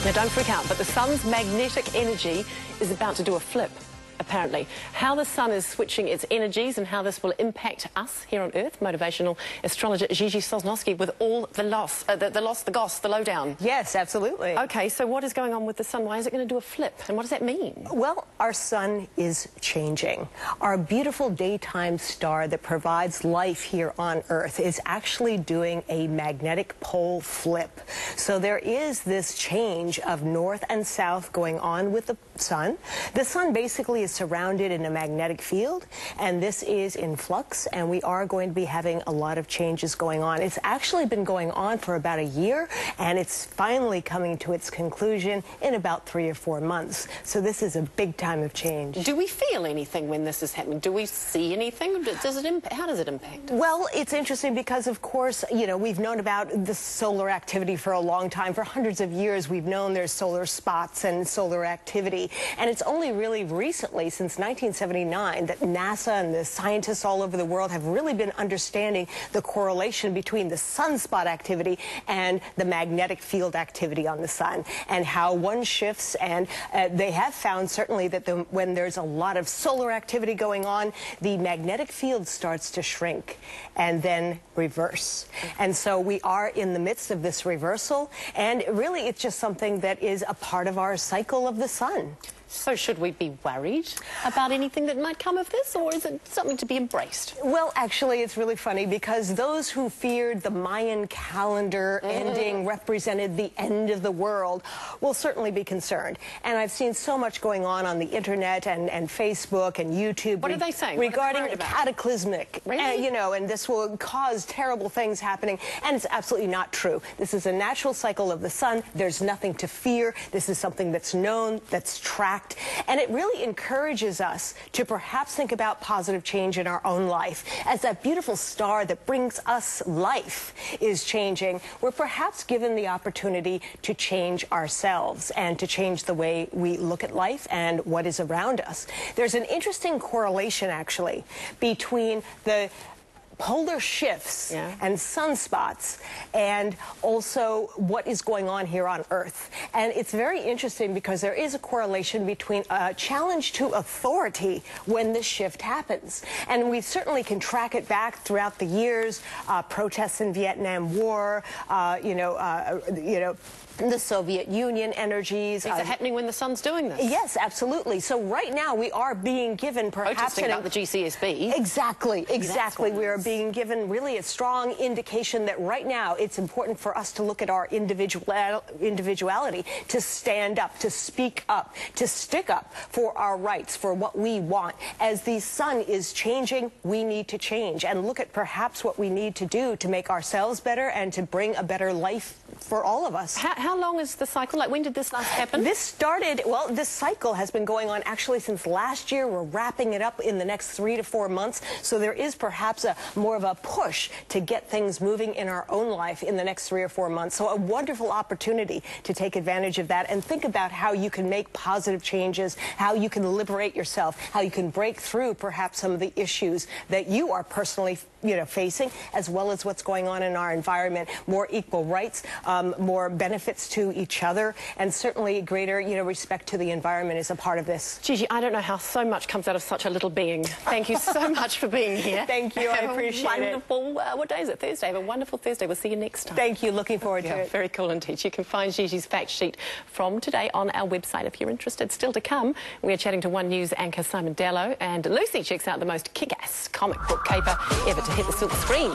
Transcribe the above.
Now, don't freak out, but the sun's magnetic energy is about to do a flip, apparently. How the sun is switching its energies and how this will impact us here on Earth, motivational astrologer GiGi Sosnoski with all the goss, the lowdown. Yes, absolutely. Okay, so what is going on with the sun? Why is it going to do a flip? And what does that mean? Well, our sun is changing. Our beautiful daytime star that provides life here on Earth is actually doing a magnetic pole flip. So there is this change of north and south going on with the sun. The sun basically is surrounded in a magnetic field, and this is in flux, and we are going to be having a lot of changes going on. It's actually been going on for about a year, and it's finally coming to its conclusion in about 3 or 4 months. So this is a big time of change. Do we feel anything when this is happening? Do we see anything? Does it impact? How does it impact? Well, it's interesting because, of course, you know, we've known about the solar activity for a long time. For hundreds of years, we've known there's solar spots and solar activity. And it's only really recently, since 1979, that NASA and the scientists all over the world have really been understanding the correlation between the sunspot activity and the magnetic field activity on the sun, and how one shifts. And they have found certainly that when there's a lot of solar activity going on, the magnetic field starts to shrink and then reverse. And so we are in the midst of this reversal, and really it's just something that is a part of our cycle of the sun. So should we be worried about anything that might come of this, or is it something to be embraced? Well, actually, it's really funny because those who feared the Mayan calendar ending represented the end of the world will certainly be concerned. And I've seen so much going on the internet and Facebook and YouTube. What are they saying? Regarding cataclysmic. Really? You know, and this will cause terrible things happening. And it's absolutely not true. This is a natural cycle of the sun. There's nothing to fear. This is something that's known, that's tracked. And it really encourages us to perhaps think about positive change in our own life. As that beautiful star that brings us life is changing, we're perhaps given the opportunity to change ourselves and to change the way we look at life and what is around us. There's an interesting correlation, actually, between the polar shifts and sunspots and also what is going on here on Earth. And it's very interesting because there is a correlation between a challenge to authority when this shift happens. And we certainly can track it back throughout the years, protests in Vietnam War, the Soviet Union energies. Is it happening when the sun's doing this? Yes, absolutely. So right now we are being given perhaps... Protesting about the GCSB. Exactly. We are being given really a strong indication that right now it's important for us to look at our individuality, to stand up, to speak up, to stick up for our rights, for what we want. As the sun is changing, we need to change and look at perhaps what we need to do to make ourselves better and to bring a better life for all of us. How long is the cycle? Like, when did this last happen? This started, well, this cycle has been going on actually since last year. We're wrapping it up in the next 3 to 4 months. So there is perhaps more of a push to get things moving in our own life in the next 3 or 4 months. So a wonderful opportunity to take advantage of that and think about how you can make positive changes, how you can liberate yourself, how you can break through perhaps some of the issues that you are personally facing, as well as what's going on in our environment. More equal rights, more benefits to each other, and certainly greater, respect to the environment is a part of this. GiGi, I don't know how so much comes out of such a little being. Thank you so much for being here. Thank you. I appreciate it. What day is it? Thursday. Have a wonderful Thursday. We'll see you next time. Thank you. Looking forward to it. Very cool indeed. You can find Gigi's fact sheet from today on our website if you're interested. Still to come, we are chatting to One News anchor Simon Dallow, and Lucy checks out the most kick-ass comic book caper ever to hit the silk screen.